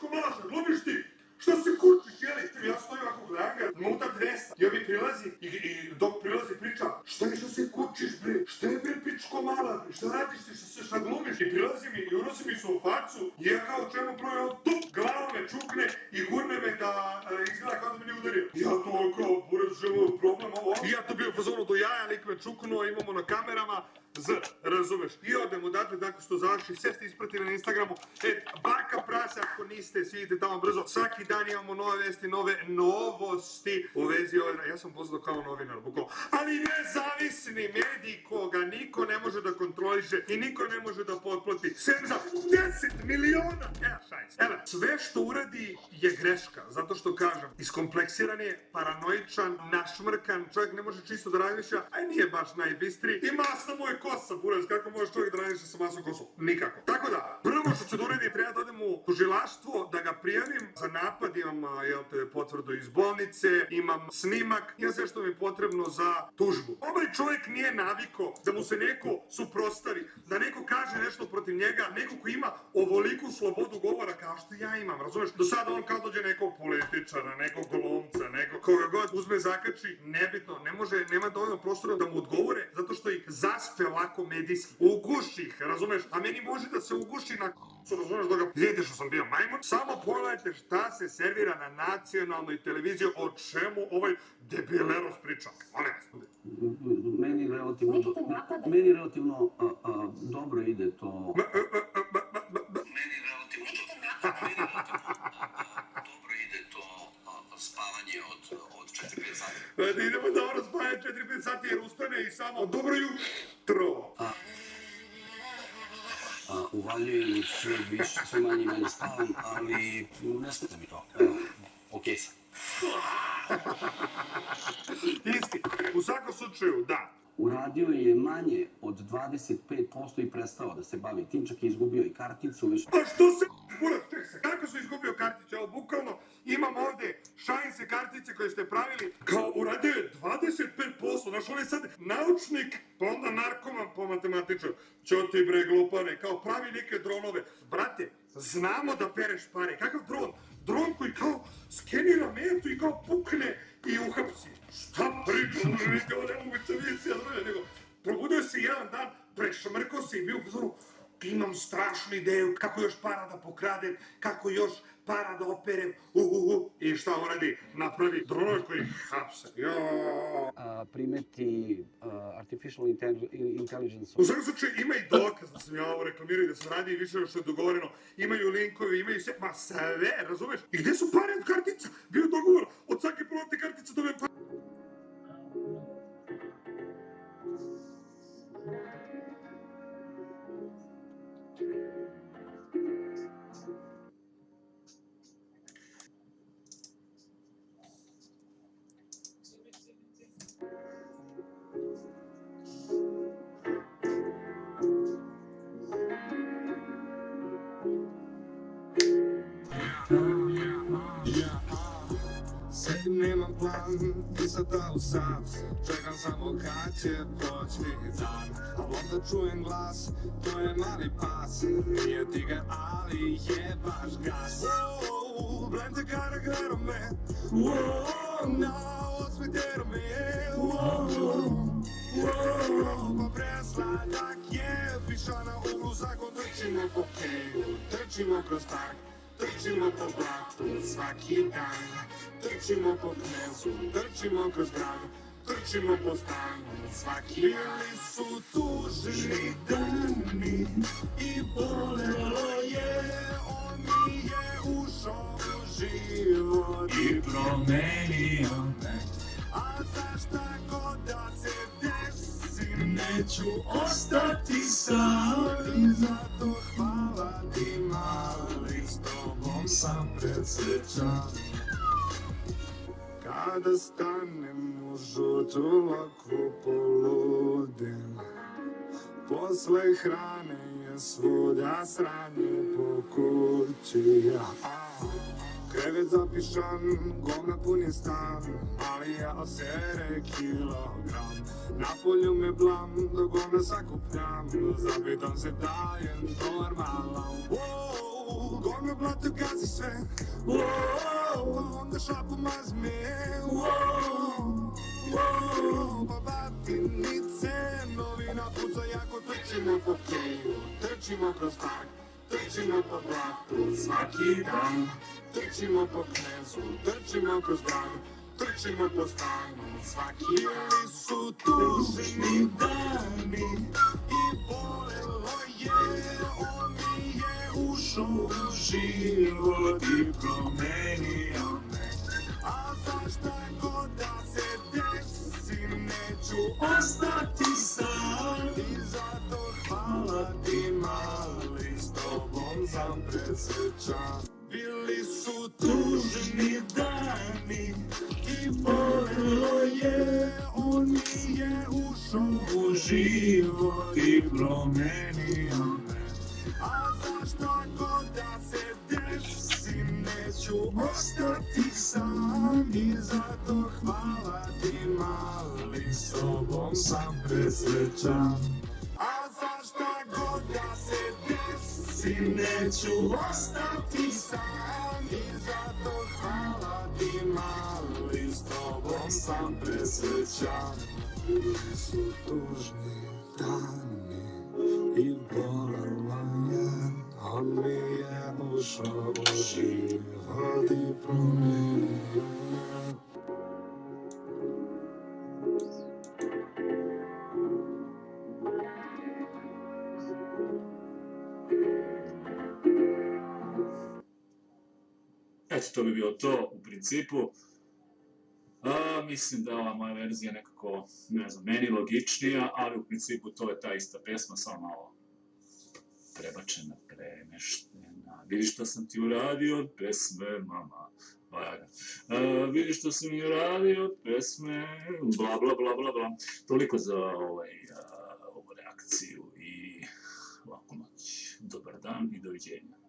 pičko malaša, glumiš ti? Šta se kurčiš, jeli? Ja stojim ovako gledam ga, nuta 200. I ovi prilazi i dok prilazi priča, šta je što se kurčiš bre? Šta je bre pičko mala bre? Šta radiš ti, šta glumiš? I prilazi mi i unosi mi se u facu i ja kao čemu prvo tup, glava me čukne i gurne me da izgleda kao da me nije udario. Ja to kao buraz želim problem ovo. I ja to bio u fazonu do jaja, lik me čuknuo, imamo na kamerama. Razumeš? I odem odatle tako što završi, sve ste ispratili na Instagramu, Baka prasa, ako niste, svidite tamo brzo, svaki dan imamo nove vesti, nove novosti u vezi ove, ja sam poznao kao novinar, bukvalno, ali nezavisni medij koga niko ne može da kontroliše i niko ne može da potplati, sem za 10 miliona, evo, sve što uradi je greška, zato što kažem, iskompleksiran je, paranoičan, našmrkan, čovjek ne može čisto da razmišlja, a nije baš najbistriji, i masna mu je kosa, buraz, kako možeš čovjek da razmišlja sa masnom kosom? Nikako. Tako da, prvo što ću da uradim, treba da odem u tužilaštvo, da ga prijavim za napad, imam, potvrdu iz bolnice, imam snimak, imam sve što mi je potrebno za tužbu. Ovaj čovjek nije naviko da mu se neko suprotstavi, da neko kaže nešto protiv njega, neko ko ima ovoliku slobodu govora kao što ja imam, razumeš? Do sada on kao dođe nekog političara, nekog glumca, nekog koga god uzme zakači, nebitno, ne može, nema dovoljno prostora da mu odgovore, zato što ih zaspe ovako medijski. Uguši ih, razumeš? A meni može da se uguši na k***u, razumeš, da ga vidite što sam bio majmun. Samo pogledajte šta se servira na nacionalnoj televiziji, o čemu ovaj debileros priča. Molim vas. Meni relativno dobro ide to... spavanje od 4-5 sati. Idemo dobro spavanje 4-5 sati jer ustane i samo dobro jutro. Uvaljujem sve manje i manje spavam, ali ne smeta mi to. Okej sam. Isti, u svakom slučaju, da. Uradio je manje od 25% i prestao da se bavi tim, čak je izgubio i karticu. Pa što se buraz, ček se, kako su izgubio karticu? Evo, bukvalno, imam ovde šajnse kartice koje ste pravili, kao uradio je 25%, znaš, on je sad naučnik, pa onda narkoman po matematičaru. Ćo ti bre glupane, kao pravi neke dronove. Brate, znamo da pereš pare, kakav dron? Dron koji kao skenira metu i kao pukne i uhapsi. Šta pričam, vidite, ovo nemoguća misija, nego probudio se jedan dan, prešmrkao se i bio u zoru, imam strašnu ideju kako još para da pokradem, kako još para da operem, i šta uradi, napravi dronove koji hapse. Primeti artificial intelligence. U svakom slučaju ima i dokaz da sam ja ovo reklamirao i da se radi i više što je dogovoreno. Imaju linkovi, imaju sve, ma sve, razumeš? I gde su pare od kartica? Bio dogovor, od svake prodate kartice dobijem pare. Sedim, nemam plan, ti sad da u sat, čekam samo kad će doći dan, a onda čujem glas, to je mali pas, nije tigar, ali je baš gas. Blend the cara gleda me, na osmetero me je, pa presladak je, piša na uglu, zakon trčimo po keju, trčimo kroz park. Trčimo po blatu svaki dan, trčimo po knezu, trčimo kroz gradu, trčimo po stanu svaki dan. Bili su tužni dani i bolelo je, on mi je ušao u život i promenio me. A za šta god da se desi, neću ostati sam, i zato hvala ti mali, s tobom sam presrećan. Kada stanem u žutu laku poludim, posle hrane je svuda sranje po kući. Krevet zapišan, govna pun je stan, ali ja osere kilogram. Na polju me blam, do govna sakupljam, zapitam se da je normalan. Gornjo blato gazi sve, pa onda šapu mazme, pa batinice, novina puca jako trčimo po keju, trčimo kroz park, trčimo po blatu svaki dan, trčimo po knezu, trčimo kroz grad, trčimo po stanu svaki dan. Bili su tužni dani i bolelo je, on mi je ušao u život i promenio me. A zašta god da se desi, neću ostati sam. I zato hvala ti mali, s tobom sam presrećan. Bili su tužni dani i bolelo je, on mi je ušao u život i promenio me. A zašta god da se desi, neću ostati sam. I zato hvala ti mali, s tobom sam presrećan. A zašta god da se desi, neću ostati sam. I zato hvala ti mali, s tobom sam presrećan. Bili su tužni dani i bolelo je, on mi je ušao u život i promenio me. Eto, to bi bilo to u principu. Mislim da je ova moja verzija nekako, ne znam, meni logičnija, ali u principu to je ta ista pesma, samo malo prebačena, premeštena. Vidi što sam ti uradio od pesme, mama. Vidi što sam mi uradio od pesme, bla bla bla bla bla. Toliko za ovu reakciju i laku noć. Dobar dan i doviđenja.